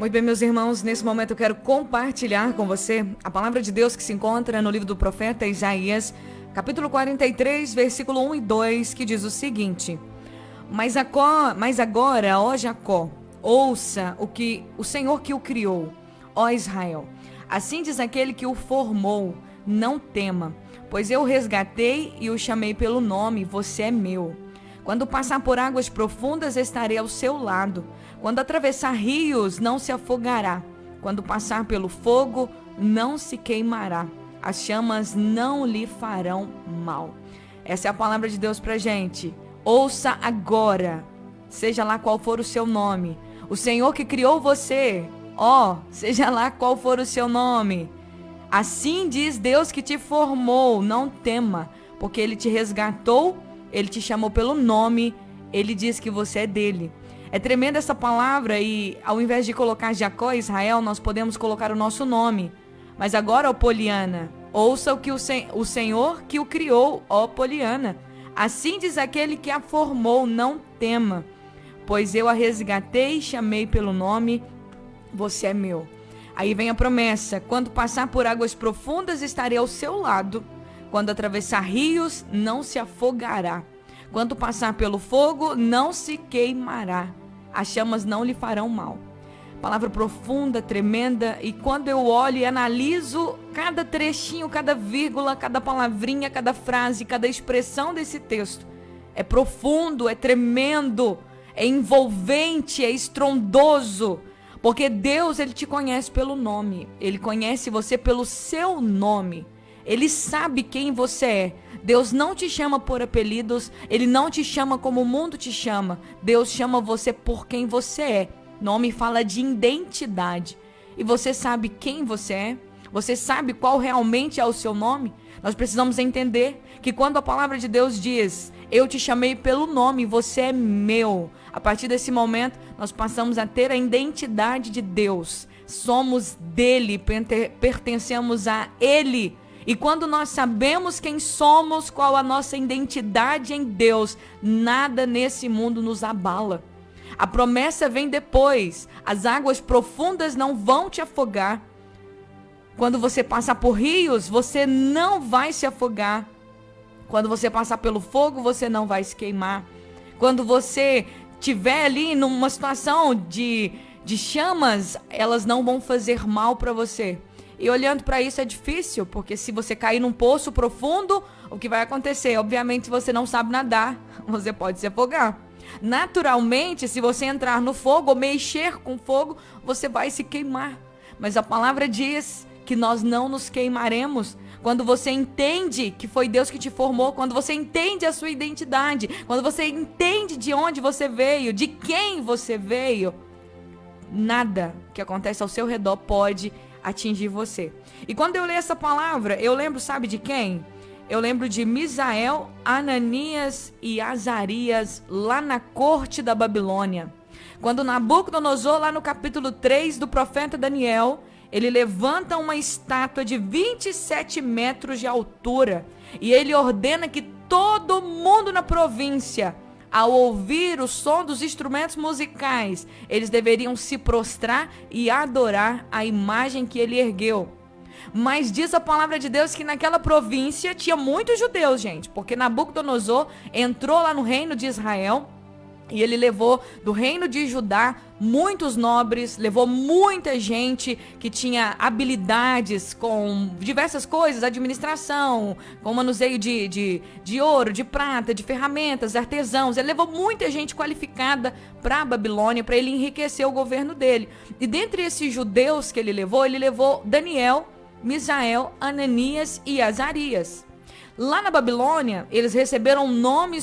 Muito bem, meus irmãos, nesse momento eu quero compartilhar com você a palavra de Deus que se encontra no livro do profeta Isaías, capítulo 43, versículo 1 e 2, que diz o seguinte: Mas agora, ó Jacó, ouça o Senhor que o criou, ó Israel. Assim diz aquele que o formou, não tema, pois eu o resgatei e o chamei pelo nome, você é meu. Quando passar por águas profundas, estarei ao seu lado. Quando atravessar rios, não se afogará. Quando passar pelo fogo, não se queimará. As chamas não lhe farão mal. Essa é a palavra de Deus pra gente. Ouça agora, seja lá qual for o seu nome. O Senhor que criou você, seja lá qual for o seu nome. Assim diz Deus que te formou, não tema, porque Ele te resgatou, Ele te chamou pelo nome, Ele diz que você é dele. É tremenda essa palavra e ao invés de colocar Jacó e Israel, nós podemos colocar o nosso nome. Mas agora, ó Poliana, ouça o que o Senhor que o criou, ó Poliana. Assim diz aquele que a formou, não tema, pois eu a resgatei e chamei pelo nome, você é meu. Aí vem a promessa: quando passar por águas profundas, estarei ao seu lado. Quando atravessar rios, não se afogará. Quando passar pelo fogo, não se queimará. As chamas não lhe farão mal. Palavra profunda, tremenda. E quando eu olho e analiso cada trechinho, cada vírgula, cada palavrinha, cada frase, cada expressão desse texto, é profundo, é tremendo, é envolvente, é estrondoso. Porque Deus, Ele te conhece pelo nome. Ele conhece você pelo seu nome. Ele sabe quem você é. Deus não te chama por apelidos. Ele não te chama como o mundo te chama. Deus chama você por quem você é. Nome fala de identidade. E você sabe quem você é? Você sabe qual realmente é o seu nome? Nós precisamos entender que quando a palavra de Deus diz: eu te chamei pelo nome, você é meu. A partir desse momento, nós passamos a ter a identidade de Deus. Somos dele, pertencemos a Ele. E quando nós sabemos quem somos, qual a nossa identidade em Deus, nada nesse mundo nos abala. A promessa vem depois. As águas profundas não vão te afogar. Quando você passar por rios, você não vai se afogar. Quando você passar pelo fogo, você não vai se queimar. Quando você estiver ali numa situação de chamas, elas não vão fazer mal para você. E olhando para isso é difícil, porque se você cair num poço profundo, o que vai acontecer? Obviamente, se você não sabe nadar, você pode se afogar. Naturalmente, se você entrar no fogo ou mexer com fogo, você vai se queimar. Mas a palavra diz que nós não nos queimaremos. Quando você entende que foi Deus que te formou, quando você entende a sua identidade, quando você entende de onde você veio, de quem você veio, nada que acontece ao seu redor pode atingir você. E quando eu leio essa palavra, eu lembro, sabe de quem? Eu lembro de Misael, Ananias e Azarias lá na corte da Babilônia. Quando Nabucodonosor, lá no capítulo 3 do profeta Daniel, ele levanta uma estátua de 27 metros de altura e ele ordena que todo mundo na província, ao ouvir o som dos instrumentos musicais, eles deveriam se prostrar e adorar a imagem que ele ergueu. Mas diz a palavra de Deus que naquela província tinha muitos judeus, gente, porque Nabucodonosor entrou lá no reino de Israel e ele levou do reino de Judá muitos nobres, levou muita gente que tinha habilidades com diversas coisas, administração, com manuseio de ouro, de prata, de ferramentas, artesãos. Ele levou muita gente qualificada para a Babilônia, para ele enriquecer o governo dele. E dentre esses judeus que ele levou Daniel, Misael, Ananias e Azarias. Lá na Babilônia, eles receberam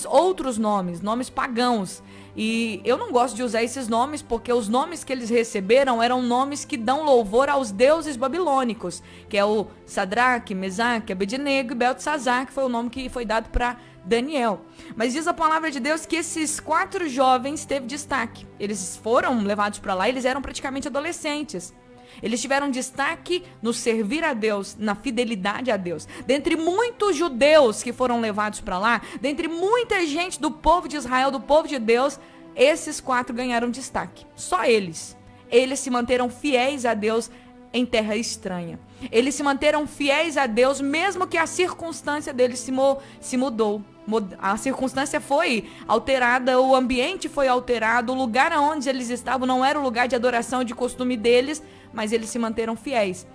outros nomes pagãos. E eu não gosto de usar esses nomes, porque os nomes que eles receberam eram nomes que dão louvor aos deuses babilônicos, que é o Sadraque, Mesaque, Abednego e Beltesazar, que foi o nome que foi dado para Daniel. Mas diz a palavra de Deus que esses 4 jovens teve destaque. Eles foram levados para lá, eles eram praticamente adolescentes. Eles tiveram destaque no servir a Deus, na fidelidade a Deus. Dentre muitos judeus que foram levados para lá, dentre muita gente do povo de Israel, do povo de Deus, esses 4 ganharam destaque. Só eles. eles se manteram fiéis a Deus em terra estranha. Eles se manteram fiéis a Deus, mesmo que a circunstância deles se mudou. A circunstância foi alterada, o ambiente foi alterado, o lugar onde eles estavam não era o lugar de adoração de costume deles, mas eles se manteram fiéis.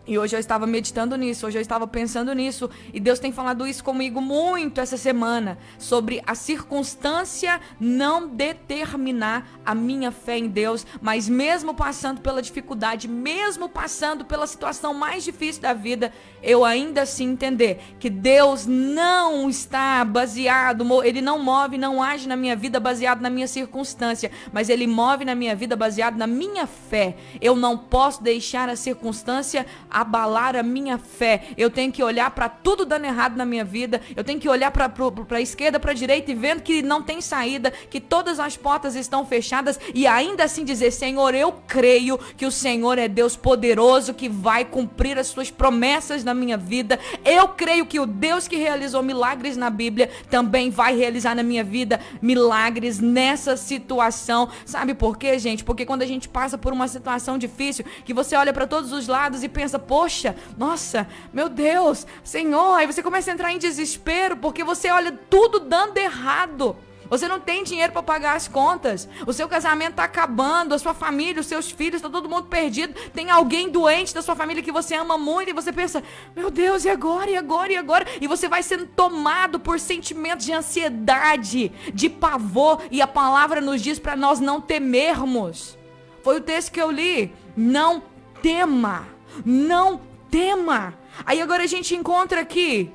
E hoje eu estava meditando nisso, hoje eu estava pensando nisso, e Deus tem falado isso comigo muito essa semana, sobre a circunstância não determinar a minha fé em Deus, mas mesmo passando pela dificuldade, mesmo passando pela situação mais difícil da vida, eu ainda assim entender que Deus não está baseado, Ele não move, não age na minha vida baseado na minha circunstância, mas Ele move na minha vida baseado na minha fé. Eu não posso deixar a circunstância abalar a minha fé. Eu tenho que olhar para tudo dando errado na minha vida, eu tenho que olhar para a esquerda, para a direita e vendo que não tem saída, que todas as portas estão fechadas, e ainda assim dizer: Senhor, eu creio que o Senhor é Deus poderoso, que vai cumprir as suas promessas na minha vida. Eu creio que o Deus que realizou milagres na Bíblia também vai realizar na minha vida milagres nessa situação. Sabe por quê, gente? Porque quando a gente passa por uma situação difícil, que você olha para todos os lados e pensa: poxa, nossa, meu Deus, Senhor, aí você começa a entrar em desespero, porque você olha tudo dando errado. Você não tem dinheiro para pagar as contas, o seu casamento está acabando, a sua família, os seus filhos, está todo mundo perdido, tem alguém doente da sua família que você ama muito, e você pensa: meu Deus, e agora, e agora, e agora? E você vai sendo tomado por sentimentos de ansiedade, de pavor, e a palavra nos diz para nós não temermos. Foi o texto que eu li: não tema. Não tema. Aí agora a gente encontra aqui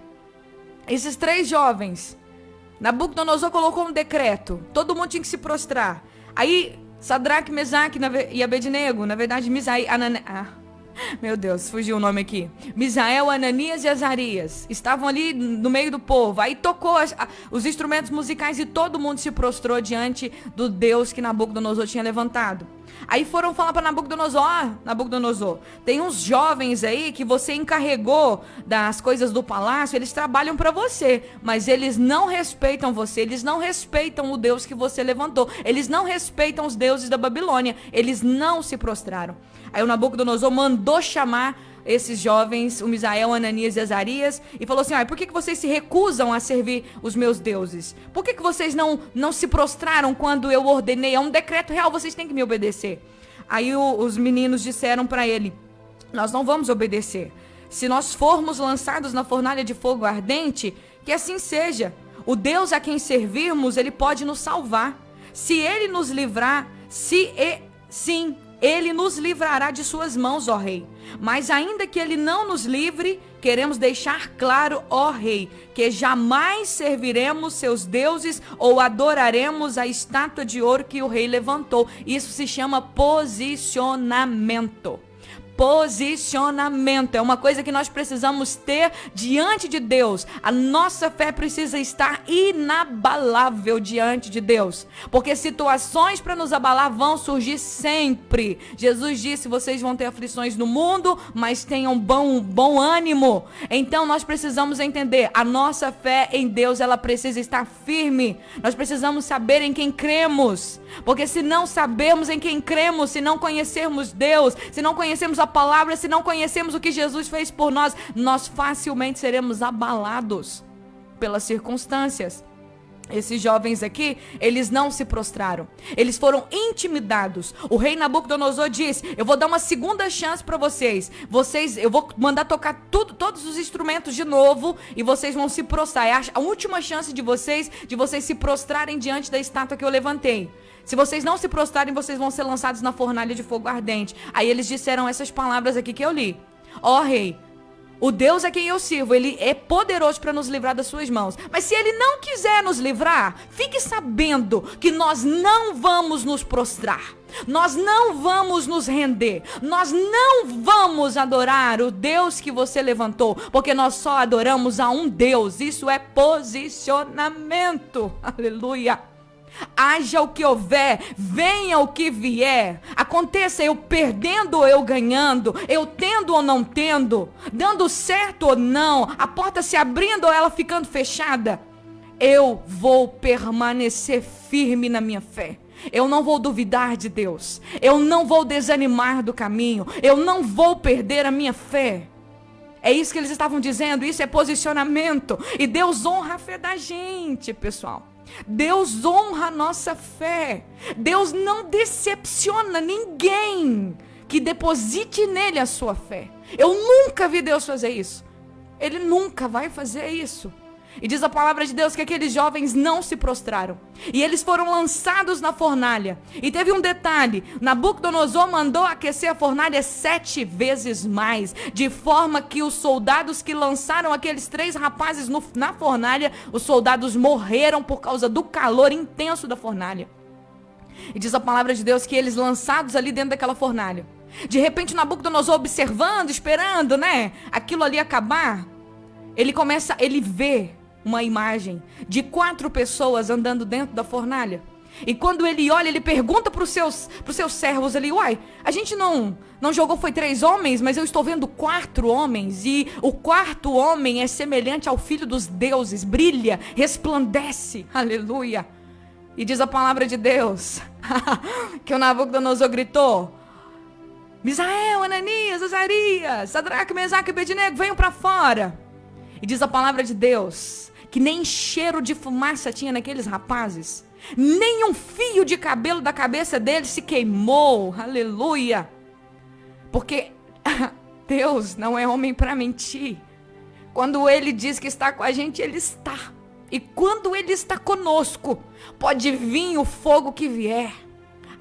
esses 3 jovens. Nabucodonosor colocou um decreto, todo mundo tinha que se prostrar. Aí Sadraque, Mesaque e Abednego, na verdade meu Deus, fugiu o nome aqui. Misael, Ananias e Azarias estavam ali no meio do povo. Aí tocou os instrumentos musicais e todo mundo se prostrou diante do Deus que Nabucodonosor tinha levantado. Aí foram falar para Nabucodonosor: Nabucodonosor, tem uns jovens aí que você encarregou das coisas do palácio, eles trabalham para você, mas eles não respeitam você, eles não respeitam o Deus que você levantou, eles não respeitam os deuses da Babilônia, eles não se prostraram. Aí o Nabucodonosor mandou chamar esses jovens, o Misael, Ananias e Azarias, e falou assim: por que vocês se recusam a servir os meus deuses? Por que vocês não se prostraram quando eu ordenei? É um decreto real, vocês têm que me obedecer. Aí os meninos disseram para ele: nós não vamos obedecer. Se nós formos lançados na fornalha de fogo ardente, que assim seja. O Deus a quem servirmos, ele pode nos salvar. Se ele nos livrar, sim, ele nos livrará de suas mãos, ó rei. Mas ainda que ele não nos livre, queremos deixar claro, ó rei, que jamais serviremos seus deuses ou adoraremos a estátua de ouro que o rei levantou. Isso se chama posicionamento. Posicionamento é uma coisa que nós precisamos ter diante de Deus. A nossa fé precisa estar inabalável diante de Deus, porque situações para nos abalar vão surgir sempre. Jesus disse: vocês vão ter aflições no mundo, mas tenham bom ânimo. Então nós precisamos entender, a nossa fé em Deus, ela precisa estar firme. Nós precisamos saber em quem cremos, porque se não sabermos em quem cremos, se não conhecermos Deus, se não conhecermos a palavra, se não conhecemos o que Jesus fez por nós, nós facilmente seremos abalados pelas circunstâncias. Esses jovens aqui, eles não se prostraram, eles foram intimidados. O rei Nabucodonosor disse: eu vou dar uma segunda chance para vocês, eu vou mandar tocar todos os instrumentos de novo, e vocês vão se prostrar. É a última chance de vocês se prostrarem diante da estátua que eu levantei. Se vocês não se prostrarem, vocês vão ser lançados na fornalha de fogo ardente. Aí eles disseram essas palavras aqui que eu li: ó rei, o Deus a quem eu sirvo, ele é poderoso para nos livrar das suas mãos. Mas se ele não quiser nos livrar, fique sabendo que nós não vamos nos prostrar. Nós não vamos nos render. Nós não vamos adorar o Deus que você levantou, porque nós só adoramos a um Deus. Isso é posicionamento. Aleluia. Haja o que houver, venha o que vier, aconteça eu perdendo ou eu ganhando, eu tendo ou não tendo, dando certo ou não, a porta se abrindo ou ela ficando fechada, eu vou permanecer firme na minha fé. Eu não vou duvidar de Deus. Eu não vou desanimar do caminho. Eu não vou perder a minha fé. É isso que eles estavam dizendo. Isso é posicionamento. E Deus honra a fé da gente, pessoal. Deus honra a nossa fé. Deus não decepciona ninguém que deposite nele a sua fé. Eu nunca vi Deus fazer isso. Ele nunca vai fazer isso. E diz a palavra de Deus que aqueles jovens não se prostraram. E eles foram lançados na fornalha. E teve um detalhe: Nabucodonosor mandou aquecer a fornalha 7 vezes mais. De forma que os soldados que lançaram aqueles 3 rapazes na fornalha, os soldados morreram por causa do calor intenso da fornalha. E diz a palavra de Deus que eles lançados ali dentro daquela fornalha. De repente Nabucodonosor observando, esperando, aquilo ali acabar. Ele vê uma imagem de 4 pessoas andando dentro da fornalha. E quando ele olha, ele pergunta para os seus servos ali: uai, a gente não jogou, foi 3 homens, mas eu estou vendo 4 homens. E o 4º homem é semelhante ao filho dos deuses, brilha, resplandece, aleluia. E diz a palavra de Deus que o Nabucodonosor gritou: Misael, Ananias, Azarias, Sadraque, Mesaque e Abednego, venham para fora. E diz a palavra de Deus que nem cheiro de fumaça tinha naqueles rapazes. Nem um fio de cabelo da cabeça deles se queimou. Aleluia. Porque Deus não é homem para mentir. Quando Ele diz que está com a gente, Ele está. E quando Ele está conosco, pode vir o fogo que vier,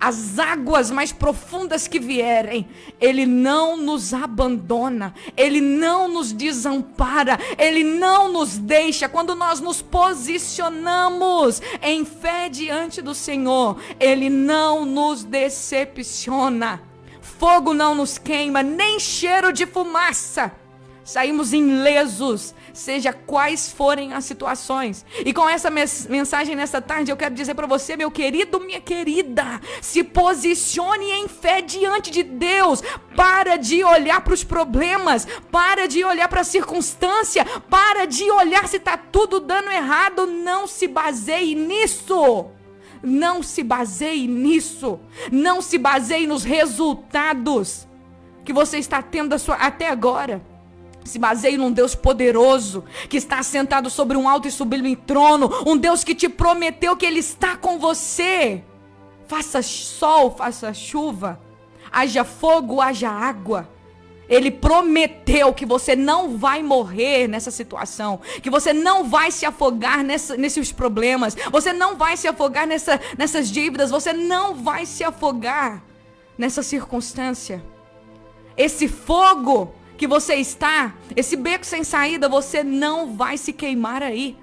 as águas mais profundas que vierem, Ele não nos abandona, Ele não nos desampara, Ele não nos deixa. Quando nós nos posicionamos em fé diante do Senhor, Ele não nos decepciona. Fogo não nos queima, nem cheiro de fumaça. Saímos ilesos, seja quais forem as situações. E com essa mensagem nessa tarde, eu quero dizer para você, meu querido, minha querida, se posicione em fé diante de Deus. Para de olhar para os problemas, para de olhar para a circunstância, para de olhar se está tudo dando errado. Não se baseie nisso. Não se baseie nisso. Não se baseie nos resultados que você está tendo até agora. Se baseie num Deus poderoso, que está sentado sobre um alto e sublime trono, um Deus que te prometeu que Ele está com você. Faça sol, faça chuva, haja fogo, haja água. Ele prometeu que você não vai morrer nessa situação, que você não vai se afogar nesses problemas, você não vai se afogar nessas dívidas, você não vai se afogar nessa circunstância. Esse fogo que você está, esse beco sem saída, você não vai se queimar aí.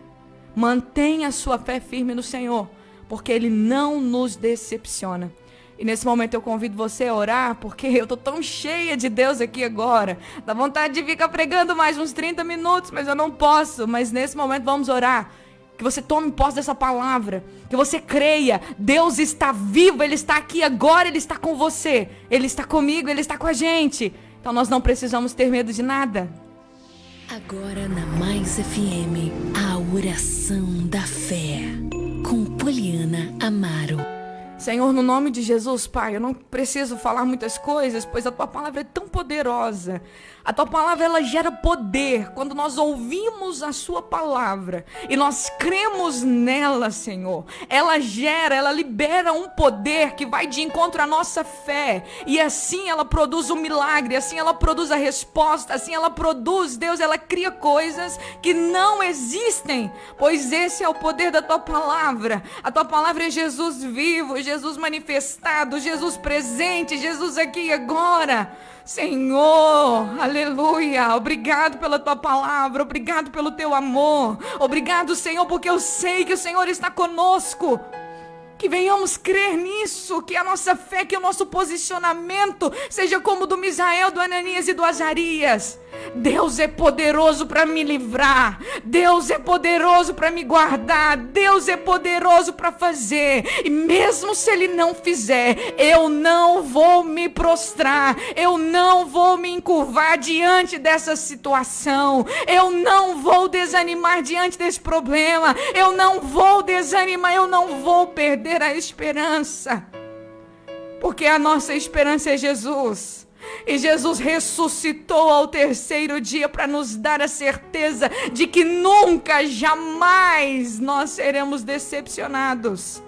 Mantenha a sua fé firme no Senhor, porque Ele não nos decepciona. E nesse momento eu convido você a orar, porque eu tô tão cheia de Deus aqui agora. Dá vontade de ficar pregando mais uns 30 minutos, mas eu não posso. Mas nesse momento vamos orar. Que você tome posse dessa palavra, que você creia, Deus está vivo, Ele está aqui agora, Ele está com você, Ele está comigo, Ele está com a gente. Então nós não precisamos ter medo de nada. Agora na Mais FM, a oração da fé, com Poliana Amaro. Senhor, no nome de Jesus, Pai, eu não preciso falar muitas coisas, pois a Tua palavra é tão poderosa. A Tua palavra, ela gera poder. Quando nós ouvimos a Sua palavra e nós cremos nela, Senhor, ela libera um poder que vai de encontro à nossa fé. E assim ela produz um milagre, assim ela produz a resposta, assim ela produz, Deus, ela cria coisas que não existem, pois esse é o poder da Tua palavra. A Tua palavra é Jesus vivo, Jesus manifestado, Jesus presente, Jesus aqui e agora. Senhor, aleluia, obrigado pela Tua palavra, obrigado pelo Teu amor, obrigado, Senhor, porque eu sei que o Senhor está conosco. Que venhamos crer nisso, que a nossa fé, que o nosso posicionamento seja como o do Misael, do Ananias e do Azarias. Deus é poderoso para me livrar, Deus é poderoso para me guardar, Deus é poderoso para fazer. E mesmo se Ele não fizer, eu não vou me prostrar, eu não vou me encurvar diante dessa situação, eu não vou desanimar diante desse problema, eu não vou desanimar, eu não vou perder perder a esperança, porque a nossa esperança é Jesus. E Jesus ressuscitou ao terceiro dia para nos dar a certeza de que nunca, jamais nós seremos decepcionados.